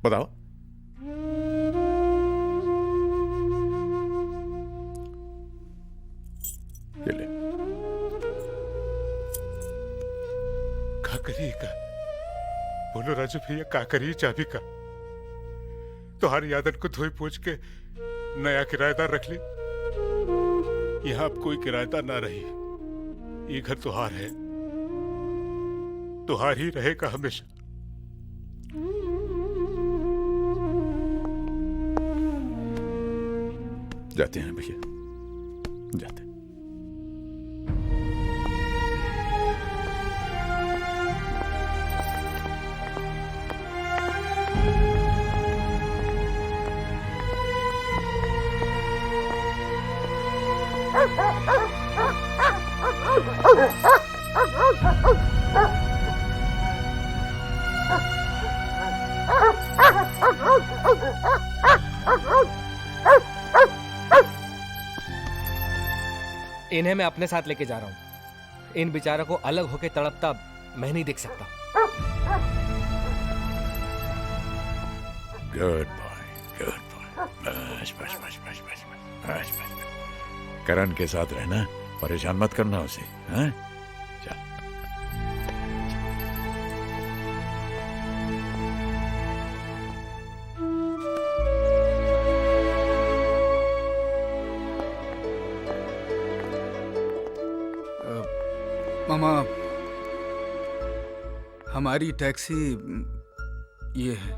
बताओ। ये ले। का करिएगा? बोलो राजू भैया, का करिए चाबी का? तुम्हारी आदत को धोई पोछ के नया किराएदार रख ली। यहाँ अब कोई किराएदार ना रही। ये घर तुहार है, तुहार ही रहेगा हमेशा। जाते हैं भैया, जाते हैं। इन्हें मैं अपने साथ लेके जा रहा हूँ। इन बेचारों को अलग होके तड़पता मैं नहीं देख सकता। Good boy, good boy. बस बस बस बस बस बस बस। करण के साथ रहना, परेशान मत करना उसे। हाँ, चल। मामा, हमारी टैक्सी ये है।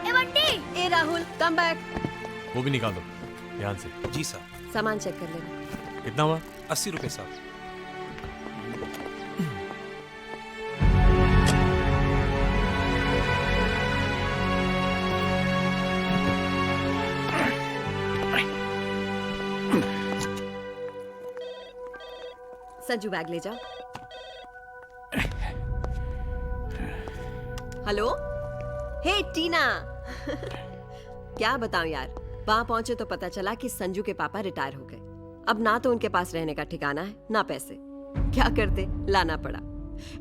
ए बंटी, ए राहुल, कम बैक। वो भी निकाल दो ध्यान से। जी साहब। सामान चेक कर लेना। कितना हुआ? 80 रुपए साहब। संजू, बैग ले जाओ। हेलो, हे टीना। क्या बताऊं यार, वहां पहुंचे तो पता चला कि संजू के पापा रिटायर हो गए। अब ना तो उनके पास रहने का ठिकाना है ना पैसे। क्या करते, लाना पड़ा।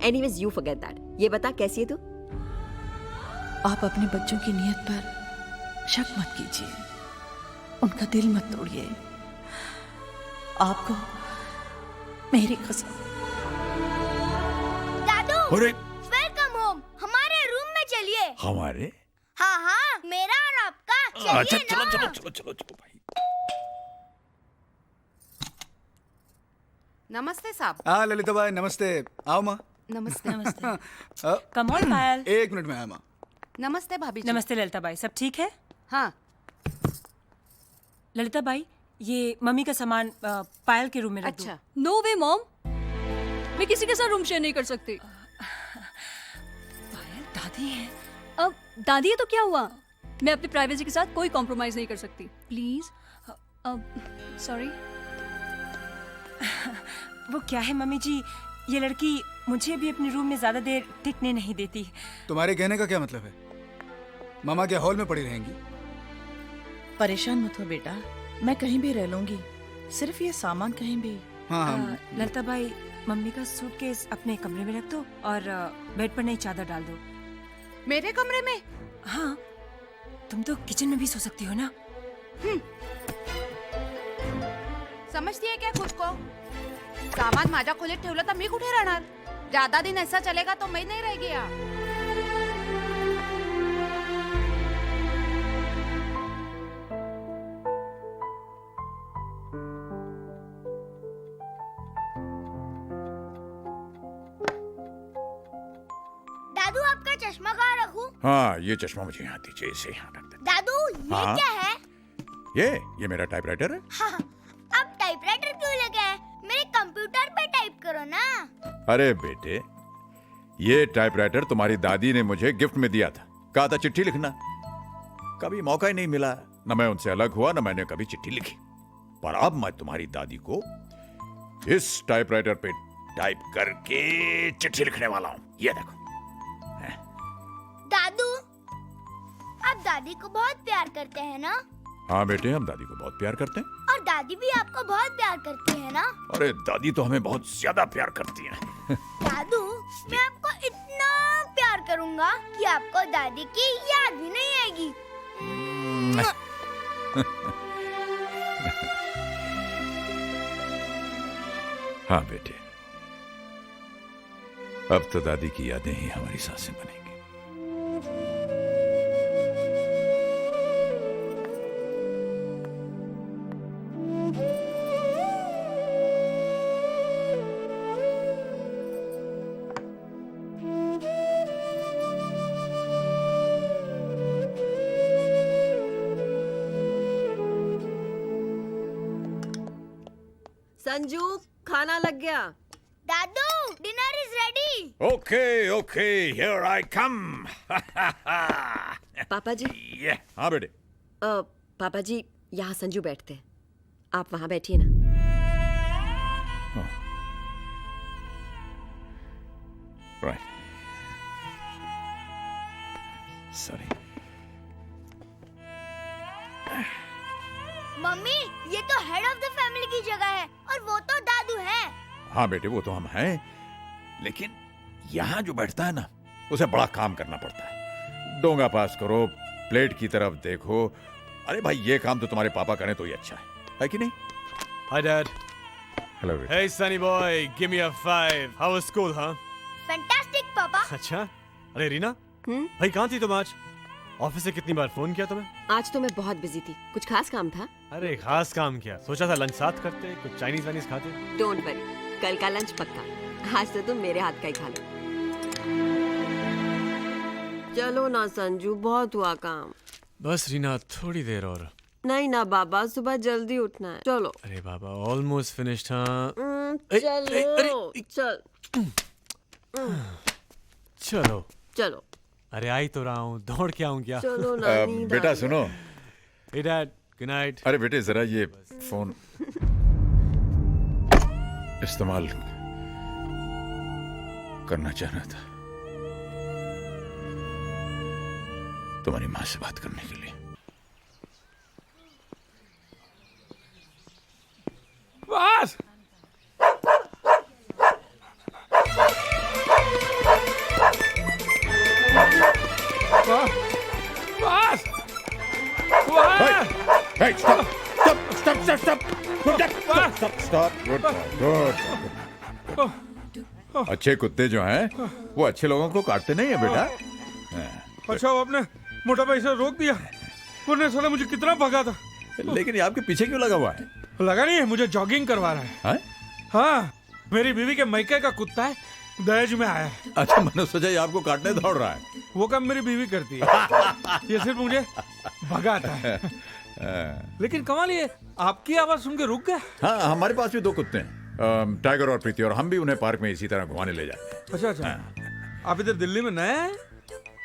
Anyways, you forget that. ये बता, कैसी है तू? आप अपने बच्चों की नीयत पर शक मत कीजिए, उनका दिल मत तोड़िए। आपको मेरी कसम। दादू, अरे वेलकम होम। हमारे रूम में चलिए। हमारे? हाँ हाँ, मेरा और आपका। चलिए अच्छा, चलो ना। चलो चलो चलो चलो भाई। नमस्ते साहब। हाँ ललिता भाई, नमस्ते। आओ माँ। नमस्ते। नमस्ते। Come on Payal. 1 मिनट में आया माँ। नमस्ते भाभी जी। नमस्ते ललिता बाई, सब ठीक है? हाँ। ललिता बाई, ये मम्मी का सामान पायल के रूम में रख दो। अच्छा। नो वे मॉम, मैं किसी के साथ रूम शेयर नहीं कर सकती। पायल दादी है। अब दादी है तो क्या हुआ, मैं अपनी प्राइवेसी के साथ कोई कॉम्प्रोमाइज नहीं कर सकती। प्लीज। सॉरी। वो क्या है मम्मी जी, ये लड़की मुझे भी अपने रूम में ज्यादा देर टिकने नहीं देती। तुम्हारे कहने का क्या मतलब है? मामा क्या हॉल में पड़ी रहेंगी? परेशान मत हो बेटा, मैं कहीं भी रह लूंगी, सिर्फ ये सामान कहीं भी। हाँ हाँ। ललिता बाई, मम्मी का सूटकेस अपने कमरे में रख दो और बेड पर नई चादर डाल दो। मेरे कमरे में? हाँ, तुम तो किचन में भी सो सकती हो ना। समजती है क्या खुद को? सामान माझ्या खोलीत ठेवलं तर मी कुठे राहणार? ज्यादा दिन ऐसा चलेगा तो मैं नहीं रह गया। दादू, आपका चश्मा कहाँ रखूं? हाँ, ये चश्मा मुझे यहाँ दीजिए, इसे यहाँ रख दे। दादू, ये हाँ? क्या है? ये मेरा टाइपराइटर है। हाँ, अब टाइपराइटर क्यों लगा है? मेरे कंप्यूटर पे टाइप करो ना। अरे बेटे, ये टाइपराइटर तुम्हारी दादी ने मुझे गिफ्ट में दिया था। कहा था चिट्ठी लिखना, कभी मौका ही नहीं मिला। न मैं उनसे अलग हुआ, न मैंने कभी चिट्ठी लिखी। पर अब मैं तुम्हारी दादी को इस टाइपराइटर पे टाइप करके चिट्ठी लिखने वाला हूँ। ये देखो। दादू, आप दादी को बहुत प्यार करते हैं ना? हाँ बेटे, हम दादी को बहुत प्यार करते हैं। और दादी भी आपको बहुत प्यार करती है ना? अरे दादी तो हमें बहुत ज्यादा प्यार करती है। दादू, मैं आपको इतना प्यार करूंगा कि आपको दादी की याद भी नहीं आएगी। हाँ बेटे, अब तो दादी की यादें ही हमारी सांसें बनेंगी। संजू, खाना लग गया। दादू, dinner is ready. Okay okay, here I come. पापा जी। हाँ बेटे। पापा जी, यहाँ संजू बैठते हैं, आप वहाँ बैठिए ना। Right, sorry. मम्मी, ये तो हेड ऑफ द फैमिली की जगह है और वो तो दादू है। हाँ बेटे, वो तो हम हैं, लेकिन यहाँ जो बैठता है ना, उसे बड़ा काम करना पड़ता है। डोंगा पास करो, प्लेट की तरफ देखो। अरे भाई, ये काम तो तुम्हारे पापा करें तो ही अच्छा है कि नहीं? Hi, Dad. हेलो बेटे। Hey, Sunny boy, give me a 5. How was school, huh? Fantastic पापा। अच्छा, अरे रीना, भाई कहाँ थी तुम आज? ऑफिस से कितनी बार फोन किया तुम्हें? आज तो मैं बहुत बिजी थी, कुछ खास काम था। अरे खास काम क्या, सोचा था लंच साथ करते, कुछ चाइनीज वाइनीज खाते। डोंट वरी, कल का लंच पक्का। आज तो तुम मेरे हाथ का ही खा लो। चलो ना संजू, बहुत हुआ काम। बस रीना, थोड़ी देर और। नहीं ना बाबा, सुबह जल्दी उठना है। चलो। अरे बाबा, ऑलमोस्ट फिनिश्ड। हाँ चलो चल। चलो चलो। अरे आई तो रहा हूँ, दौड़ के आऊँ क्या? चलो ना, नींद बेटा आ रही सुनो। Hey Dad, good night. अरे बेटे, जरा ये फोन इस्तेमाल करना चाह रहा था, तुम्हारी माँ से बात करने के लिए। बस बस Hey, stop! Stop! Stop! Stop! Stop! Stop! Stop! Good boy. Good. अच्छे कुत्ते जो हैं, वो अच्छे लोगों को काटते नहीं है बेटा। अच्छा, वो आपने मोटा भाई से रोक दिया, वरना साला मुझे कितना भगा था। लेकिन ये आपके पीछे क्यों लगा हुआ है? लगा नहीं है, मुझे जॉगिंग करवा रहा है। हाँ? हाँ, मेरी बीवी के मायके का कुत्ता है, दहेज में आया है। अच्छा, मैंने सोचा ये आपको काटने दौड़ रहा है। वो काम मेरी बीवी करती है, ये सिर्फ मुझे भगाता है। लेकिन कमाल ये, आपकी आवाज सुन के रुक गया। हाँ, हमारे पास भी दो कुत्ते हैं, टाइगर और प्रीति, और हम भी उन्हें पार्क में इसी तरह घुमाने ले जाते हैं। अच्छा अच्छा, आप इधर दिल्ली में नए हैं?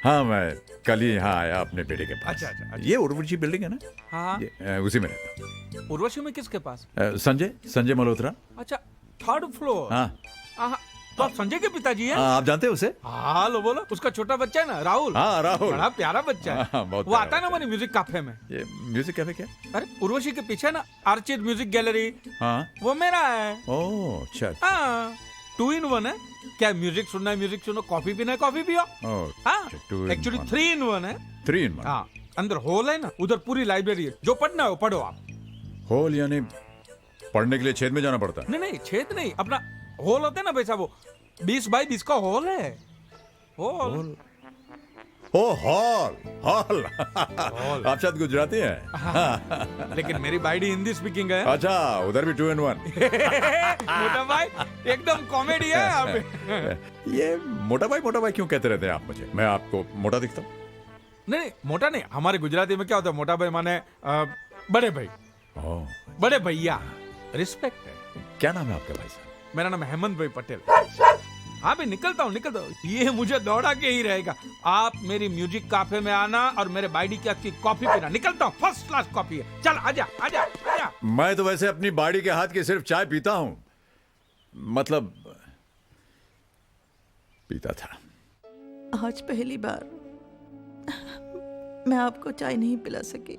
हाँ, मैं कल ही यहाँ आया अपने बेटे के पास। अच्छा अच्छा। ये उर्वशी बिल्डिंग है ना? हाँ, उसी में रहता हूँ। उर्वशी में किसके पास? संजय मल्होत्रा। अच्छा, 3rd फ्लोर। हाँ, तो आप संजय के पिताजी हैं? आप जानते हैं उसे? हाँ, लो बोलो, उसका छोटा बच्चा है ना, राहुल। हाँ, राहुल बड़ा प्यारा बच्चा है। बहुत वो आता है ना हमारी म्यूजिक कैफे में। ये म्यूजिक कैफे क्या? अरे उर्वशी के पीछे ना आर्चिड म्यूजिक गैलरी, हाँ, वो मेरा है। ओह अच्छा। हाँ, 2 in 1 है। क्या म्यूजिक सुनना है म्यूजिक सुनो, कॉफी पीना है कॉफी पियो। हाँ, एक्चुअली 3 in 1 है। 3 in 1। हाँ, अंदर हॉल है ना, उधर पूरी लाइब्रेरी है, जो पढ़ना है वो पढ़ो आप। हॉल यानी पढ़ने के लिए छेद में जाना पड़ता है? नहीं, छेद नहीं, अपना हॉल होता है ना वैसा, वो 20 by 20 का हॉल है। हॉल। ओ हॉल। आप शायद गुजराती हैं। लेकिन मेरी बाइडी हिंदी स्पीकिंग है। अच्छा, उधर भी 2 in 1। मोटा भाई एकदम कॉमेडी है आप। ये मोटा भाई क्यों कहते रहते हैं आप मुझे? मैं आपको मोटा दिखता हूँ? नहीं, मोटा नहीं, हमारे गुजराती में क्या होता है, मोटा भाई माने बड़े भाई, बड़े भैया, रिस्पेक्ट है। क्या नाम है आपका भाई साहब? मेरा नाम हेमंत भाई पटेल। हाँ भाई, निकलता हूँ। ये मुझे दौड़ा के ही रहेगा। आप मेरी म्यूजिक कैफे में आना और मेरे बाइडी की कॉफी पीना। निकलता हूँ, फर्स्ट क्लास कॉफी है। चल आजा आजा आजा। मैं तो वैसे अपनी बाड़ी के हाथ की सिर्फ चाय पीता हूँ, मतलब पीता था। आज पहली बार मैं आपको चाय नहीं पिला सकी।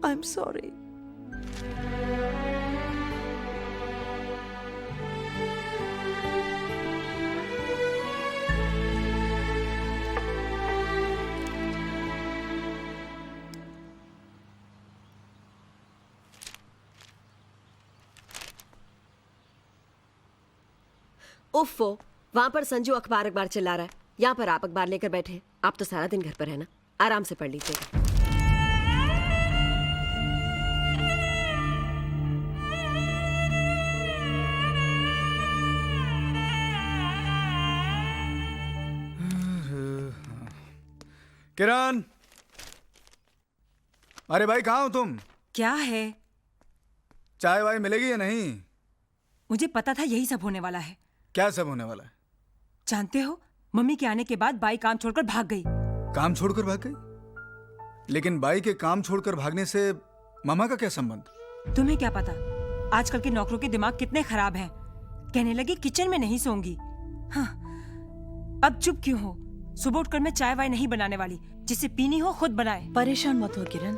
I am sorry. उफ़ो, वहां पर संजू अखबार चिल्ला रहा है, यहाँ पर आप अखबार लेकर बैठे हैं। आप तो सारा दिन घर पर है ना, आराम से पढ़ लीजिएगा। किरण, अरे भाई कहाँ हो तुम? क्या है? चाय वाय मिलेगी या नहीं? मुझे पता था यही सब होने वाला है। क्या सब होने वाला है? जानते हो, मम्मी के आने के बाद बाई काम छोड़कर भाग गई। काम छोड़कर भाग गई? लेकिन बाई के काम छोड़कर भागने से मामा का क्या संबंध? तुम्हें क्या पता आजकल के नौकरों के दिमाग कितने खराब हैं। कहने लगी किचन में नहीं सोऊंगी। हाँ, अब चुप क्यों हो? सुबह उठकर मैं चाय वाय नहीं बनाने वाली, जिसे पीनी हो खुद बनाए। परेशान मत हो किरण,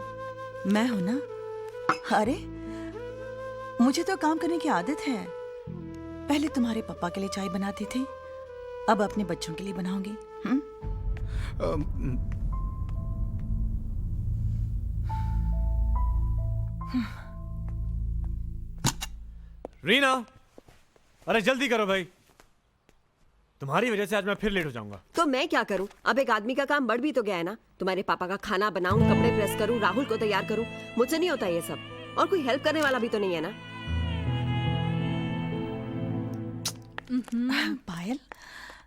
मैं हूं ना। अरे मुझे तो काम करने की आदत है। पहले तुम्हारे पापा के लिए चाय बनाती थी, अब अपने बच्चों के लिए बनाऊंगी। रीना, अरे जल्दी करो भाई, तुम्हारी वजह से आज मैं फिर लेट हो जाऊंगा। तो मैं क्या करूं? अब एक आदमी का काम बढ़ भी तो गया है ना। तुम्हारे पापा का खाना बनाऊं, कपड़े प्रेस करूं, राहुल को तैयार करूं, मुझसे नहीं होता ये सब। और कोई हेल्प करने वाला भी तो नहीं है ना। Payal,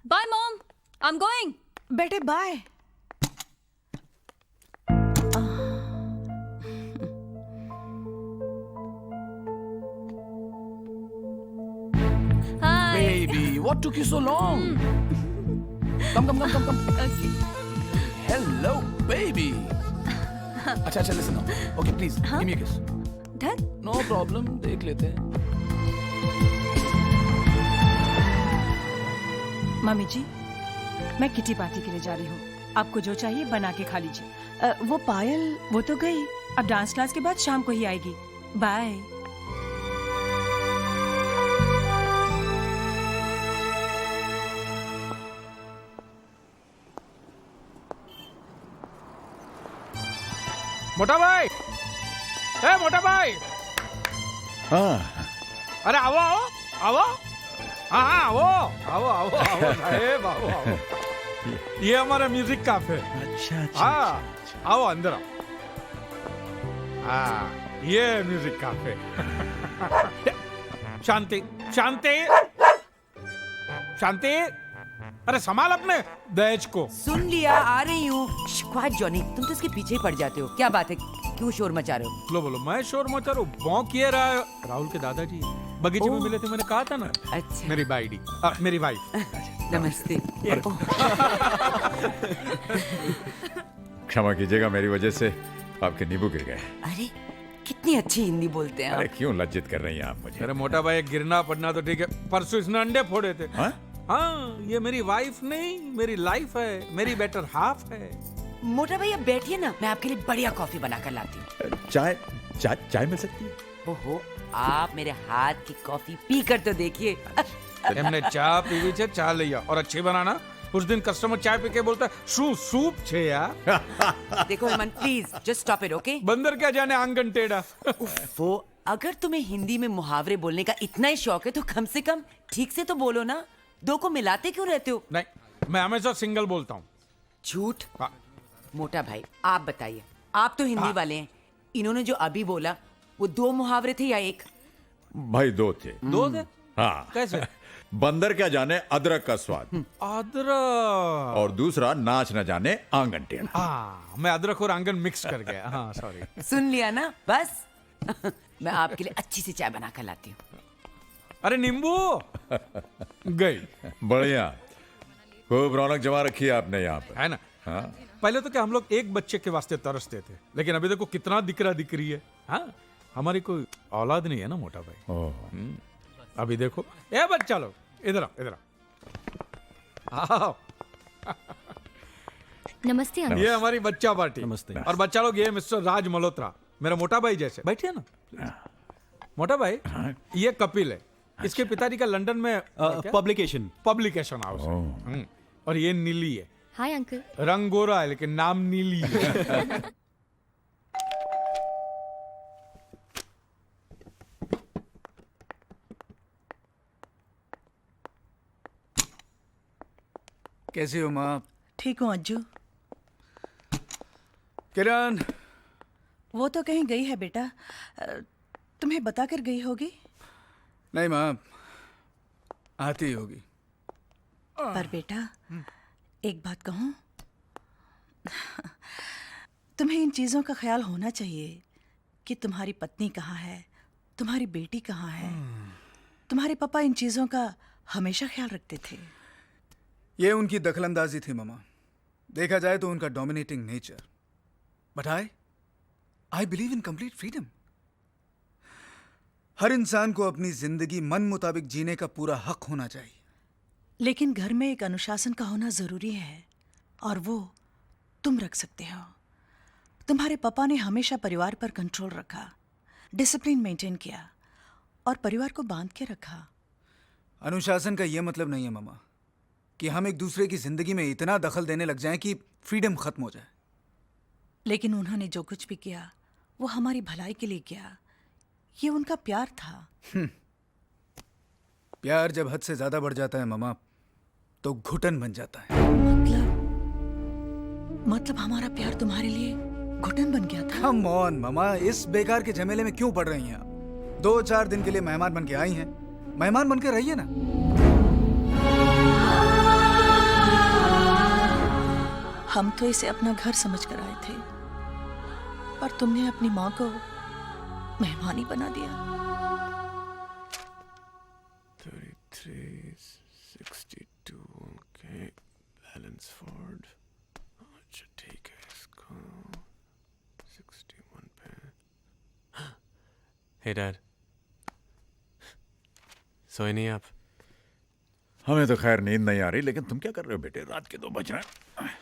bye mom, I am going. बेटे bye. Baby, what took you so long? Come. Okay. Hello, baby. अच्छा, listen now. Okay, please, give me a kiss. धर, No problem, देख लेते हैं. मम्मी जी, मैं किटी पार्टी के लिए जा रही हूँ। आपको जो चाहिए बना के खा लीजिए। वो पायल, वो तो गई, अब डांस क्लास के बाद शाम को ही आएगी। बाय। मोटा भाई, ए मोटा भाई, हाँ अरे आओ आओ आओ, हाँ आओ साहेब, आओ। ये हमारा म्यूजिक कैफे। अच्छा हाँ, आओ अंदर आओ। हाँ, ये म्यूजिक कैफे। शांति शांति शांति, अरे संभाल अपने दहेज को। सुन लिया, आ रही हूँ। क्वाइट जॉनी, तुम तो इसके पीछे ही पड़ जाते हो। क्या बात है, क्यों शोर मचा रहे हो? बोलो, मैं शोर मचा रहा हूँ? भौंक ये रहा है। राहुल के दादाजी बगीचे में मिले थे, मैंने कहा था ना। अच्छा, मेरी बाइडी, मेरी वाइफ। नमस्ते। क्षमा कीजिएगा, मेरी वजह से आपके नींबू गिर गए। अरे कितनी अच्छी हिंदी बोलते हैं अरे आप। क्यों लज्जित कर रही हैं आप मुझे? अरे मोटा भाई, गिरना पड़ना तो ठीक है, परसों इसने अंडे फोड़े थे। हाँ? हाँ, ये मेरी वाइफ नहीं, मेरी लाइफ है, मेरी बेटर हाफ है। मोटा भैया बैठिए ना, मैं आपके लिए बढ़िया कॉफी बनाकर लाती हूँ। चाय मिल सकती है? ओहो, आप मेरे हाथ की कॉफी पी कर तो देखिए। हमने चाय पीवी छे, चाय लिया और अच्छी बनाना। उस दिन कस्टमर चाय पी के बोलता है सूप छे यार। देखो Hemant, please just stop it, okay? बंदर क्या जाने आंगन टेढ़ा। वो अगर तुम्हें हिंदी में मुहावरे बोलने का इतना ही शौक है तो कम से कम ठीक से तो बोलो ना। दो को मिलाते क्यों रहते हो? नहीं, मैं हमेशा सिंगल बोलता हूँ। झूठ। हाँ। मोटा भाई आप बताइए, आप तो हिंदी वाले हैं, इन्होंने जो अभी बोला वो दो मुहावरे थे या एक? भाई दो थे। दो थे? हाँ। कैसे? बंदर क्या जाने अदरक का स्वाद, अदरक। और दूसरा नाच न जाने आंगन टेढ़ा। हाँ, मैं अदरक और आंगन मिक्स कर गया। हाँ सॉरी। सुन लिया ना, बस। मैं आपके लिए अच्छी सी चाय बना कर लाती हूँ। अरे नींबू गई। बढ़िया, खूब रौनक जमा रखी है आपने यहाँ पर, है ना? हाँ। पहले तो क्या हम लोग एक बच्चे के वास्ते तरसते थे, लेकिन अभी देखो कितना दिकरा दिकरी है। हाँ, हमारी कोई औलाद नहीं है ना मोटा भाई। अभी देखो, ए बच्चा लोग इधर आओ, इधर आओ। नमस्ते अंकल। ये हमारी बच्चा पार्टी। नमस्ते। और बच्चा लोग, ये मिस्टर राज मल्होत्रा, मेरा मोटा भाई जैसे। बैठिए ना मोटा भाई। ये कपिल है, इसके पिताजी का लंदन में पब्लिकेशन हाउस है। और ये नीली है। Hi uncle. रंग गोरा है लेकिन नाम नीली है। कैसी हो माँ? ठीक हूँ अज्जू। किरण, वो तो कहीं गई है बेटा, तुम्हें बताकर गई होगी। नहीं माँ, आती होगी। पर बेटा एक बात कहूँ, तुम्हें इन चीज़ों का ख्याल होना चाहिए कि तुम्हारी पत्नी कहाँ है, तुम्हारी बेटी कहाँ है। तुम्हारे पापा इन चीज़ों का हमेशा ख्याल रखते थे। ये उनकी दखलंदाजी थी मामा। देखा जाए तो उनका dominating nature. But I believe in complete freedom. हर इंसान को अपनी जिंदगी मन मुताबिक जीने का पूरा हक होना चाहिए। लेकिन घर में एक अनुशासन का होना जरूरी है, और वो तुम रख सकते हो। तुम्हारे पापा ने हमेशा परिवार पर कंट्रोल रखा, डिसिप्लिन मेंटेन किया और परिवार को बांध के रखा। अनुशासन का यह मतलब नहीं है मामा कि हम एक दूसरे की जिंदगी में इतना दखल देने लग जाएं कि फ्रीडम खत्म हो जाए। लेकिन उन्होंने जो कुछ भी किया वो हमारी भलाई के लिए किया। ये उनका प्यार था। प्यार जब हद से ज्यादा बढ़ जाता है मामा तो घुटन बन जाता है। मतलब हमारा प्यार तुम्हारे लिए घुटन बन गया था। कम ऑन मामा, इस बेकार के झमेले में क्यों पड़ रही हैं आप? 2-4 दिन के लिए मेहमान बन के आई हैं, मेहमान बन के रहिए ना। हम तो इसे अपना घर समझ कर आए थे, पर तुमने अपनी माँ को मेहमान ही बना दिया। 33, 62, ओके, बैलेंस फोर्ड। अच्छा ठीक है, इसको 61 पे। हे डैड, सोए नहीं आप? हमें तो खैर नींद नहीं आ रही, लेकिन तुम क्या कर रहे हो बेटे? रात के 2 बज रहे हैं।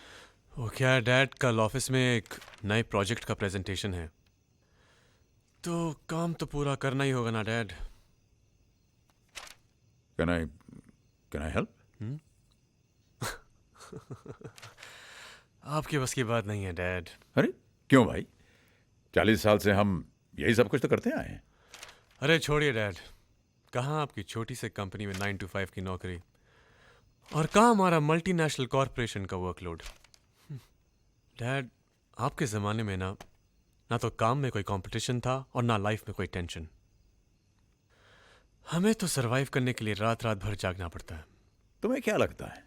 वो क्या है डैड, कल ऑफिस में एक नए प्रोजेक्ट का प्रेजेंटेशन है, तो काम तो पूरा करना ही होगा ना डैड। Can I help? आपकी बस की बात नहीं है डैड। अरे क्यों भाई? 40 साल से हम यही सब कुछ तो करते आए हैं। अरे छोड़िए डैड, कहाँ आपकी छोटी सी कंपनी में 9 to 5 की नौकरी, और कहाँ हमारा मल्टीनेशनल कॉरपोरेशन का वर्कलोड। डैड, आपके ज़माने में ना तो काम में कोई कंपटीशन था और ना लाइफ में कोई टेंशन। हमें तो सरवाइव करने के लिए रात रात भर जागना पड़ता है। तुम्हें क्या लगता है